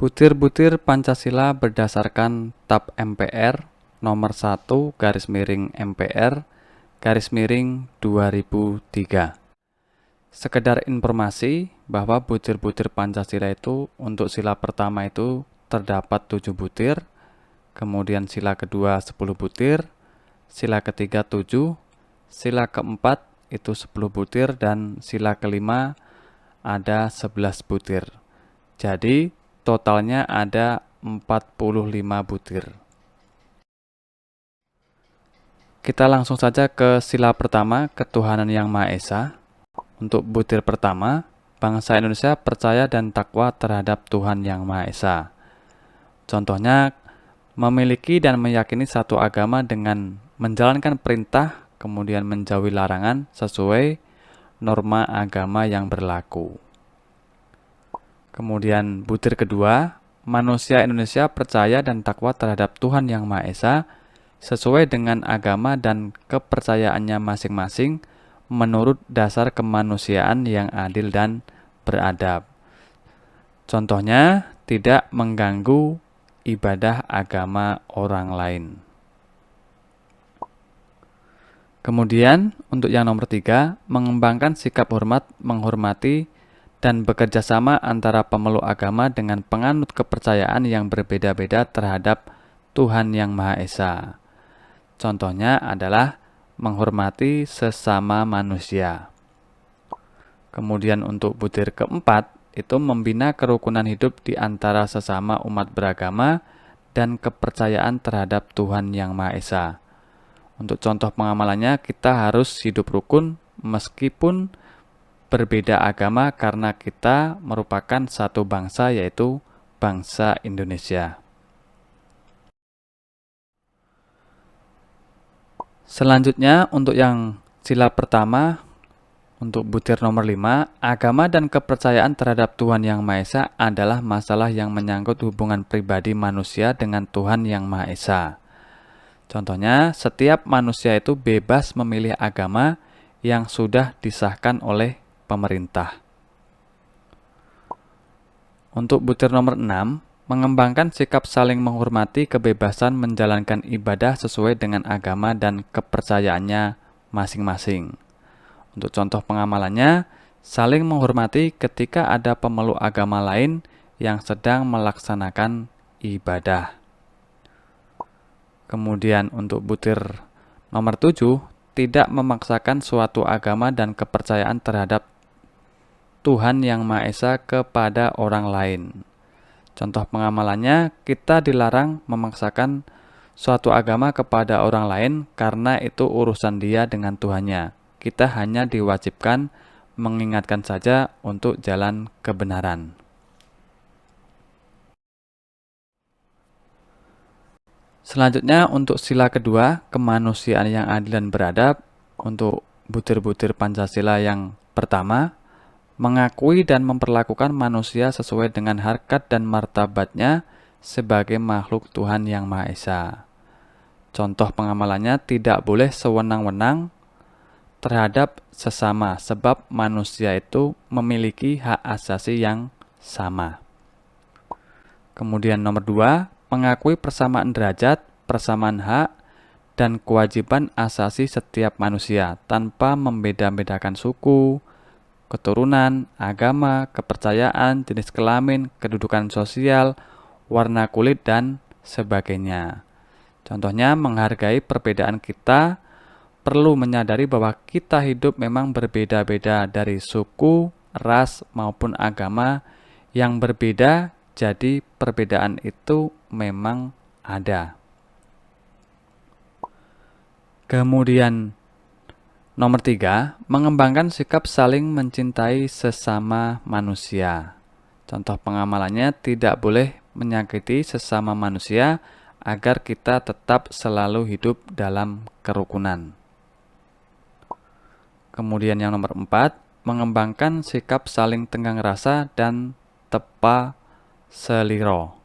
Butir-butir Pancasila berdasarkan TAP MPR nomor 1/MPR/2003. Sekedar informasi bahwa butir-butir Pancasila itu untuk sila pertama itu terdapat 7 butir, kemudian sila kedua 10 butir, sila ketiga 7, sila keempat itu 10 butir, dan sila kelima ada 11 butir. Jadi totalnya ada 45 butir. Kita langsung saja ke sila pertama, ketuhanan yang Maha Esa. Untuk butir pertama, bangsa Indonesia percaya dan takwa terhadap Tuhan yang Maha Esa. Contohnya, memiliki dan meyakini satu agama dengan menjalankan perintah, kemudian menjauhi larangan sesuai norma agama yang berlaku. Kemudian butir kedua, manusia Indonesia percaya dan takwa terhadap Tuhan yang Maha Esa sesuai dengan agama dan kepercayaannya masing-masing menurut dasar kemanusiaan yang adil dan beradab. Contohnya, tidak mengganggu ibadah agama orang lain. Kemudian, untuk yang nomor 3, mengembangkan sikap hormat, menghormati, dan bekerja sama antara pemeluk agama dengan penganut kepercayaan yang berbeda-beda terhadap Tuhan yang Maha Esa. Contohnya adalah menghormati sesama manusia. Kemudian untuk butir keempat, itu membina kerukunan hidup di antara sesama umat beragama dan kepercayaan terhadap Tuhan yang Maha Esa. Untuk contoh pengamalannya, kita harus hidup rukun meskipun berbeda agama karena kita merupakan satu bangsa, yaitu bangsa Indonesia. Selanjutnya untuk yang sila pertama, untuk butir nomor 5, agama dan kepercayaan terhadap Tuhan yang Maha Esa adalah masalah yang menyangkut hubungan pribadi manusia dengan Tuhan yang Maha Esa. Contohnya, setiap manusia itu bebas memilih agama yang sudah disahkan oleh pemerintah. Untuk butir nomor 6, mengembangkan sikap saling menghormati kebebasan menjalankan ibadah sesuai dengan agama dan kepercayaannya masing-masing. Untuk contoh pengamalannya, saling menghormati ketika ada pemeluk agama lain yang sedang melaksanakan ibadah. Kemudian untuk butir nomor 7, tidak memaksakan suatu agama dan kepercayaan terhadap Tuhan yang Maha Esa kepada orang lain. Contoh pengamalannya, kita dilarang memaksakan suatu agama kepada orang lain karena itu urusan dia dengan Tuhannya. Kita hanya diwajibkan mengingatkan saja untuk jalan kebenaran. Selanjutnya untuk sila kedua, kemanusiaan yang adil dan beradab. Untuk butir-butir Pancasila yang pertama, mengakui dan memperlakukan manusia sesuai dengan harkat dan martabatnya sebagai makhluk Tuhan yang Maha Esa. Contoh pengamalannya, tidak boleh sewenang-wenang terhadap sesama sebab manusia itu memiliki hak asasi yang sama. Kemudian nomor 2, mengakui persamaan derajat, persamaan hak, dan kewajiban asasi setiap manusia tanpa membeda-bedakan suku, keturunan, agama, kepercayaan, jenis kelamin, kedudukan sosial, warna kulit, dan sebagainya. Contohnya, menghargai perbedaan kita, perlu menyadari bahwa kita hidup memang berbeda-beda dari suku, ras, maupun agama yang berbeda, jadi perbedaan itu memang ada. Kemudian nomor 3, mengembangkan sikap saling mencintai sesama manusia. Contoh pengamalannya, tidak boleh menyakiti sesama manusia agar kita tetap selalu hidup dalam kerukunan. Kemudian yang nomor 4, mengembangkan sikap saling tenggang rasa dan tepa seliro.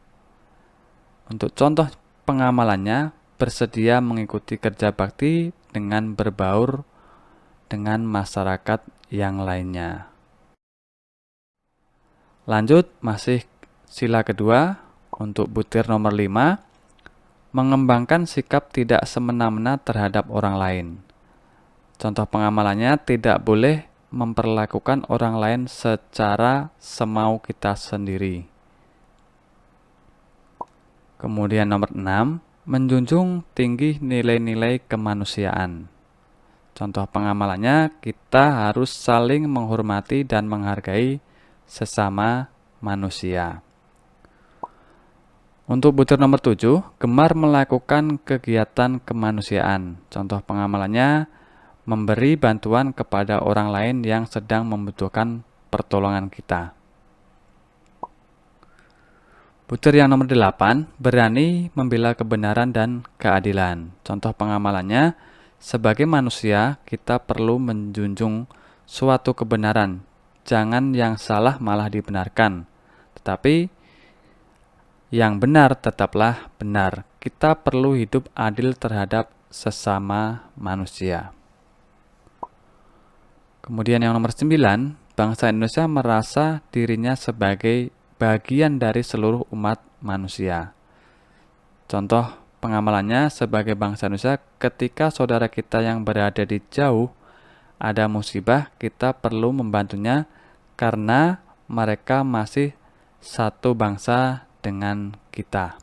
Untuk contoh pengamalannya, bersedia mengikuti kerja bakti dengan berbaur dengan masyarakat yang lainnya. Lanjut, masih sila kedua, untuk butir nomor 5, mengembangkan sikap tidak semena-mena terhadap orang lain. Contoh pengamalannya, tidak boleh memperlakukan orang lain secara semau kita sendiri. Kemudian nomor 6, menjunjung tinggi nilai-nilai kemanusiaan. Contoh pengamalannya, kita harus saling menghormati dan menghargai sesama manusia. Untuk butir nomor 7, gemar melakukan kegiatan kemanusiaan. Contoh pengamalannya, memberi bantuan kepada orang lain yang sedang membutuhkan pertolongan kita. Butir yang nomor 8, berani membela kebenaran dan keadilan. Contoh pengamalannya, sebagai manusia kita perlu menjunjung suatu kebenaran. Jangan yang salah malah dibenarkan, tetapi yang benar tetaplah benar. Kita perlu hidup adil terhadap sesama manusia. Kemudian yang nomor 9, bangsa Indonesia merasa dirinya sebagai bagian dari seluruh umat manusia. Contoh pengamalannya, sebagai bangsa Indonesia, ketika saudara kita yang berada di jauh ada musibah, kita perlu membantunya karena mereka masih satu bangsa dengan kita.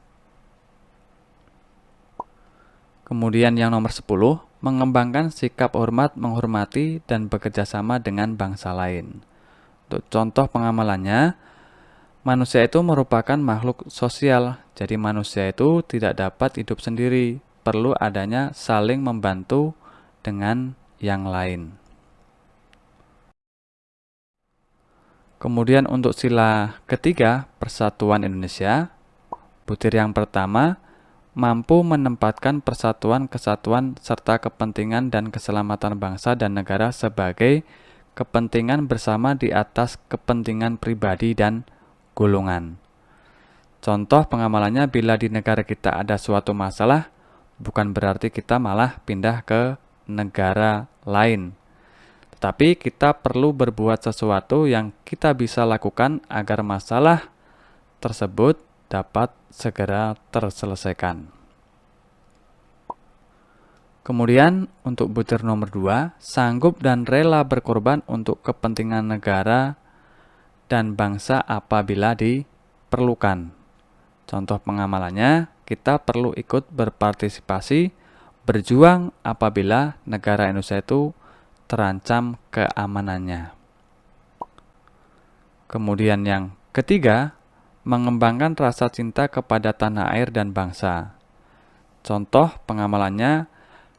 Kemudian yang nomor 10, mengembangkan sikap hormat, menghormati, dan bekerja sama dengan bangsa lain. Untuk contoh pengamalannya, manusia itu merupakan makhluk sosial, jadi manusia itu tidak dapat hidup sendiri, perlu adanya saling membantu dengan yang lain. Kemudian untuk sila ketiga, Persatuan Indonesia, butir yang pertama, mampu menempatkan persatuan, kesatuan, serta kepentingan dan keselamatan bangsa dan negara sebagai kepentingan bersama di atas kepentingan pribadi dan golongan. Contoh pengamalannya, bila di negara kita ada suatu masalah, bukan berarti kita malah pindah ke negara lain. Tetapi kita perlu berbuat sesuatu yang kita bisa lakukan agar masalah tersebut dapat segera terselesaikan. Kemudian untuk butir nomor 2, sanggup dan rela berkorban untuk kepentingan negara dan bangsa apabila diperlukan. Contoh pengamalannya, kita perlu ikut berpartisipasi, berjuang apabila negara Indonesia itu terancam keamanannya. Kemudian yang ketiga, mengembangkan rasa cinta kepada tanah air dan bangsa. Contoh pengamalannya,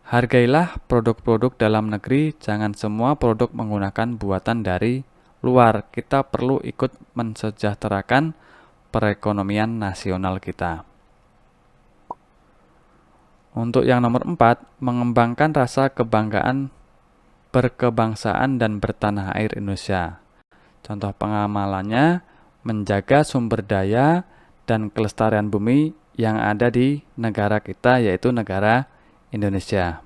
hargailah produk-produk dalam negeri, jangan semua produk menggunakan buatan dari luar. Kita perlu ikut mensejahterakan perekonomian nasional kita. Untuk yang nomor 4, mengembangkan rasa kebanggaan berkebangsaan dan bertanah air Indonesia. Contoh pengamalannya, menjaga sumber daya dan kelestarian bumi yang ada di negara kita, yaitu negara Indonesia.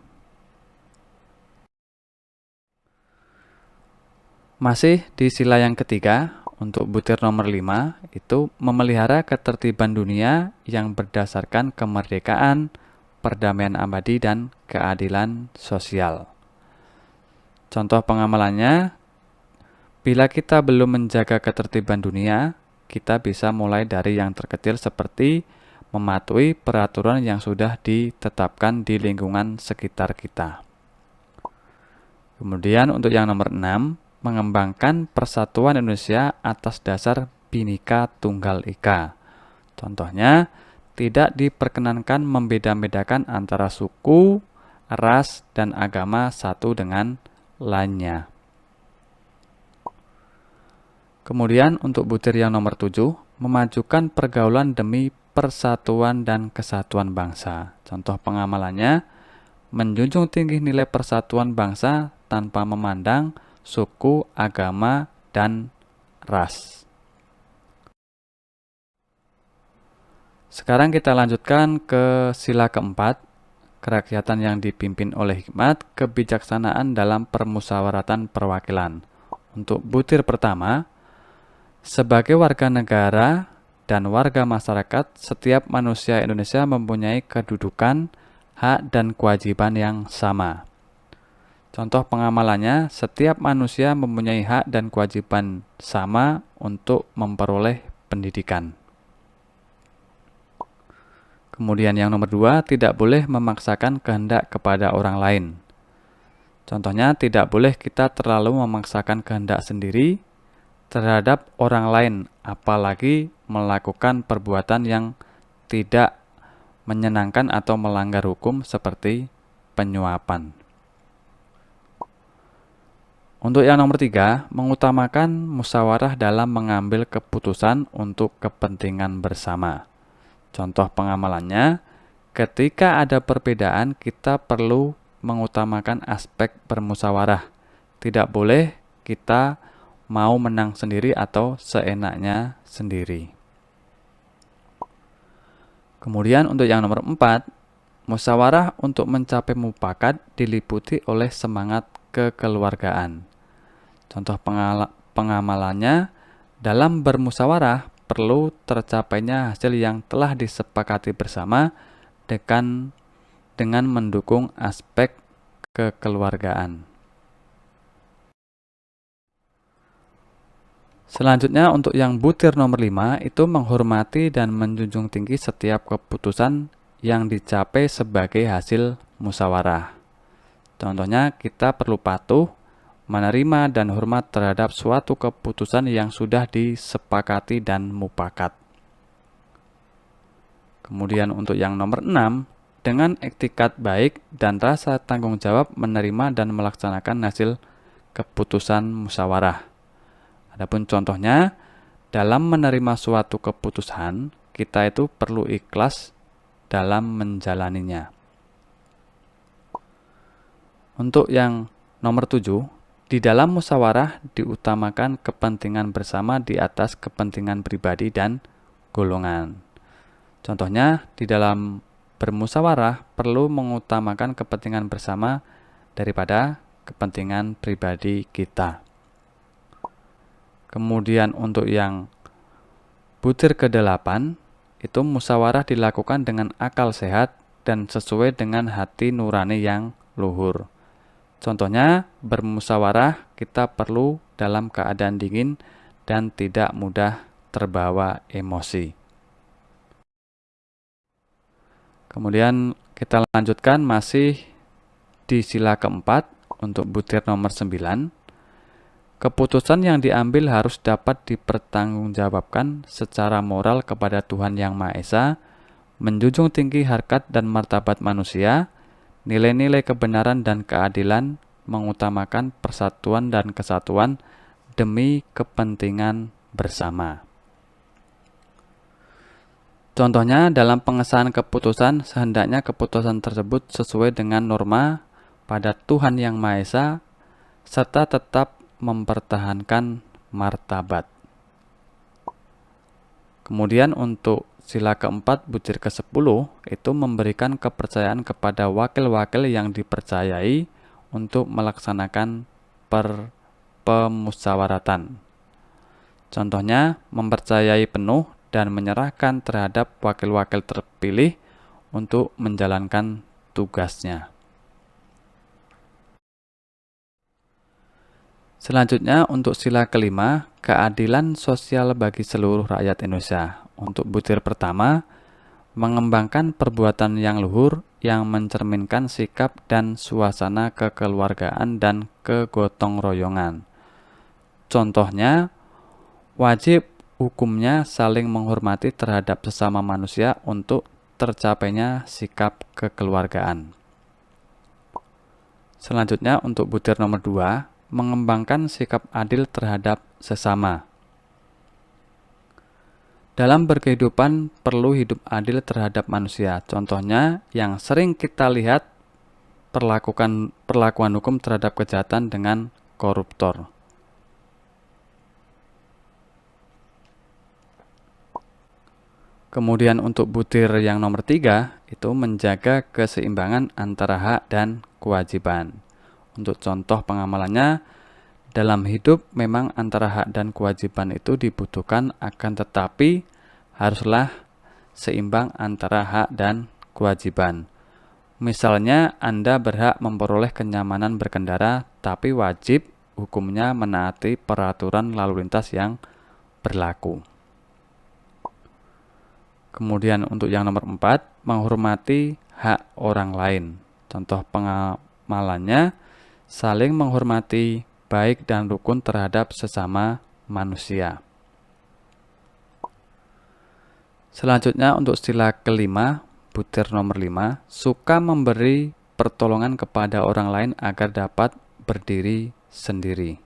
Masih di sila yang ketiga, untuk butir nomor 5, itu memelihara ketertiban dunia yang berdasarkan kemerdekaan, perdamaian abadi, dan keadilan sosial. Contoh pengamalannya, bila kita belum menjaga ketertiban dunia, kita bisa mulai dari yang terkecil seperti mematuhi peraturan yang sudah ditetapkan di lingkungan sekitar kita. Kemudian untuk yang nomor 6, mengembangkan persatuan Indonesia atas dasar Bhinneka Tunggal Ika. Contohnya, tidak diperkenankan membeda-bedakan antara suku, ras, dan agama satu dengan lainnya. Kemudian untuk butir yang nomor 7, memajukan pergaulan demi persatuan dan kesatuan bangsa. Contoh pengamalannya, menjunjung tinggi nilai persatuan bangsa tanpa memandang suku, agama, dan ras. Sekarang kita lanjutkan ke sila keempat, kerakyatan yang dipimpin oleh hikmat, kebijaksanaan dalam permusyawaratan perwakilan. Untuk butir pertama, sebagai warga negara dan warga masyarakat, setiap manusia Indonesia mempunyai kedudukan, hak, dan kewajiban yang sama. Contoh pengamalannya, setiap manusia mempunyai hak dan kewajiban sama untuk memperoleh pendidikan. Kemudian yang nomor 2, tidak boleh memaksakan kehendak kepada orang lain. Contohnya, tidak boleh kita terlalu memaksakan kehendak sendiri terhadap orang lain, apalagi melakukan perbuatan yang tidak menyenangkan atau melanggar hukum seperti penyuapan. Untuk yang nomor 3, mengutamakan musyawarah dalam mengambil keputusan untuk kepentingan bersama. Contoh pengamalannya, ketika ada perbedaan, kita perlu mengutamakan aspek bermusyawarah. Tidak boleh kita mau menang sendiri atau seenaknya sendiri. Kemudian untuk yang nomor 4, musyawarah untuk mencapai mufakat diliputi oleh semangat kekeluargaan. Contoh pengamalannya, dalam bermusyawarah perlu tercapainya hasil yang telah disepakati bersama dengan mendukung aspek kekeluargaan. Selanjutnya untuk yang butir nomor 5 itu menghormati dan menjunjung tinggi setiap keputusan yang dicapai sebagai hasil musyawarah. Contohnya kita perlu patuh, menerima dan hormat terhadap suatu keputusan yang sudah disepakati dan mufakat. Kemudian untuk yang nomor 6, dengan etikat baik dan rasa tanggung jawab menerima dan melaksanakan hasil keputusan musyawarah. Adapun contohnya, dalam menerima suatu keputusan, kita itu perlu ikhlas dalam menjalaninya. Untuk yang nomor 7, di dalam musyawarah diutamakan kepentingan bersama di atas kepentingan pribadi dan golongan. Contohnya, di dalam bermusyawarah perlu mengutamakan kepentingan bersama daripada kepentingan pribadi kita. Kemudian untuk yang butir ke-8, itu musyawarah dilakukan dengan akal sehat dan sesuai dengan hati nurani yang luhur. Contohnya, bermusyawarah kita perlu dalam keadaan dingin dan tidak mudah terbawa emosi. Kemudian kita lanjutkan masih di sila keempat untuk butir nomor 9. Keputusan yang diambil harus dapat dipertanggungjawabkan secara moral kepada Tuhan Yang Maha Esa, menjunjung tinggi harkat dan martabat manusia, nilai-nilai kebenaran dan keadilan, mengutamakan persatuan dan kesatuan demi kepentingan bersama. Contohnya, dalam pengesahan keputusan, sehendaknya keputusan tersebut sesuai dengan norma pada Tuhan Yang Maha Esa, serta tetap mempertahankan martabat. Kemudian untuk sila keempat butir ke-10 itu memberikan kepercayaan kepada wakil-wakil yang dipercayai untuk melaksanakan pemusyawaratan. Contohnya, mempercayai penuh dan menyerahkan terhadap wakil-wakil terpilih untuk menjalankan tugasnya. Selanjutnya untuk sila kelima, keadilan sosial bagi seluruh rakyat Indonesia. Untuk butir pertama, mengembangkan perbuatan yang luhur yang mencerminkan sikap dan suasana kekeluargaan dan kegotong royongan. Contohnya, wajib hukumnya saling menghormati terhadap sesama manusia untuk tercapainya sikap kekeluargaan. Selanjutnya untuk butir nomor 2, mengembangkan sikap adil terhadap sesama. Dalam berkehidupan perlu hidup adil terhadap manusia. Contohnya yang sering kita lihat perlakuan hukum terhadap kejahatan dengan koruptor. Kemudian untuk butir yang nomor 3 itu menjaga keseimbangan antara hak dan kewajiban. Untuk contoh pengamalannya, dalam hidup memang antara hak dan kewajiban itu dibutuhkan, akan tetapi haruslah seimbang antara hak dan kewajiban. Misalnya, Anda berhak memperoleh kenyamanan berkendara, tapi wajib hukumnya menaati peraturan lalu lintas yang berlaku. Kemudian untuk yang nomor 4, menghormati hak orang lain. Contoh pengamalannya, saling menghormati, baik dan rukun terhadap sesama manusia. Selanjutnya untuk sila kelima, butir nomor 5, suka memberi pertolongan kepada orang lain agar dapat berdiri sendiri.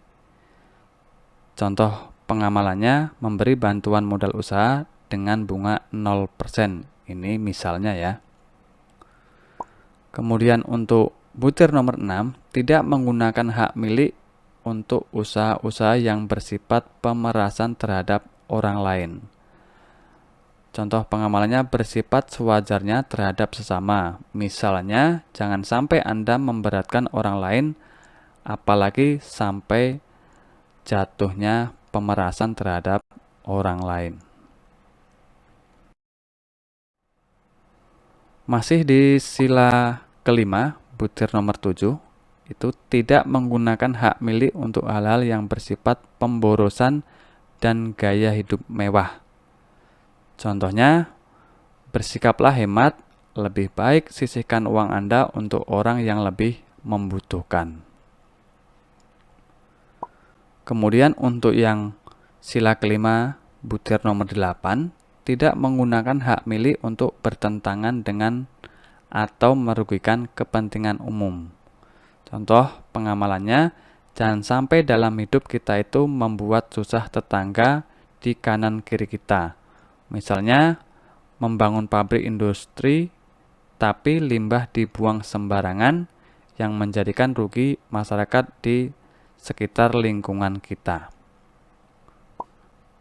Contoh pengamalannya, memberi bantuan modal usaha dengan bunga 0%. Ini misalnya ya. Kemudian untuk butir nomor 6, tidak menggunakan hak milik untuk usaha-usaha yang bersifat pemerasan terhadap orang lain. Contoh pengamalannya bersifat sewajarnya terhadap sesama. Misalnya, jangan sampai Anda memberatkan orang lain, apalagi sampai jatuhnya pemerasan terhadap orang lain. Masih di sila kelima, butir nomor 7, itu tidak menggunakan hak milik untuk hal-hal yang bersifat pemborosan dan gaya hidup mewah. Contohnya, bersikaplah hemat, lebih baik sisihkan uang Anda untuk orang yang lebih membutuhkan. Kemudian untuk yang sila kelima, butir nomor 8, tidak menggunakan hak milik untuk bertentangan dengan atau merugikan kepentingan umum. Contoh pengamalannya, jangan sampai dalam hidup kita itu membuat susah tetangga di kanan kiri kita. Misalnya, membangun pabrik industri, tapi limbah dibuang sembarangan yang menjadikan rugi masyarakat di sekitar lingkungan kita.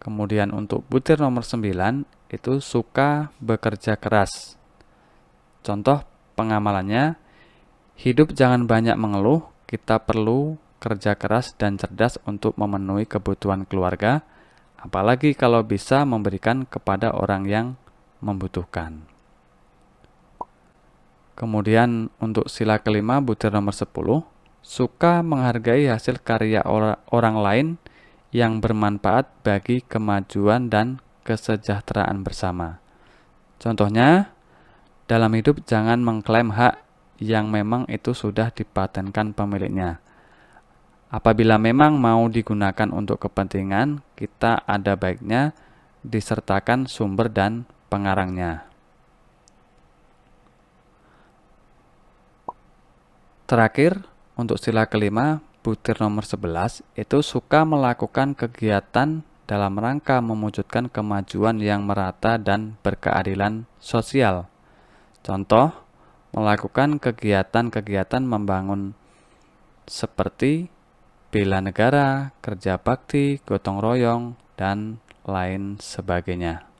Kemudian untuk butir nomor 9, itu suka bekerja keras. Contoh pengamalannya, hidup jangan banyak mengeluh, kita perlu kerja keras dan cerdas untuk memenuhi kebutuhan keluarga, apalagi kalau bisa memberikan kepada orang yang membutuhkan. Kemudian untuk sila kelima, butir nomor 10, suka menghargai hasil karya orang lain yang bermanfaat bagi kemajuan dan kesejahteraan bersama. Contohnya, dalam hidup jangan mengklaim hak yang memang itu sudah dipatenkan pemiliknya. Apabila memang mau digunakan untuk kepentingan, kita ada baiknya disertakan sumber dan pengarangnya. Terakhir, untuk sila kelima, butir nomor 11, itu suka melakukan kegiatan dalam rangka mewujudkan kemajuan yang merata dan berkeadilan sosial. Contoh, melakukan kegiatan-kegiatan membangun seperti bela negara, kerja bakti, gotong royong, dan lain sebagainya.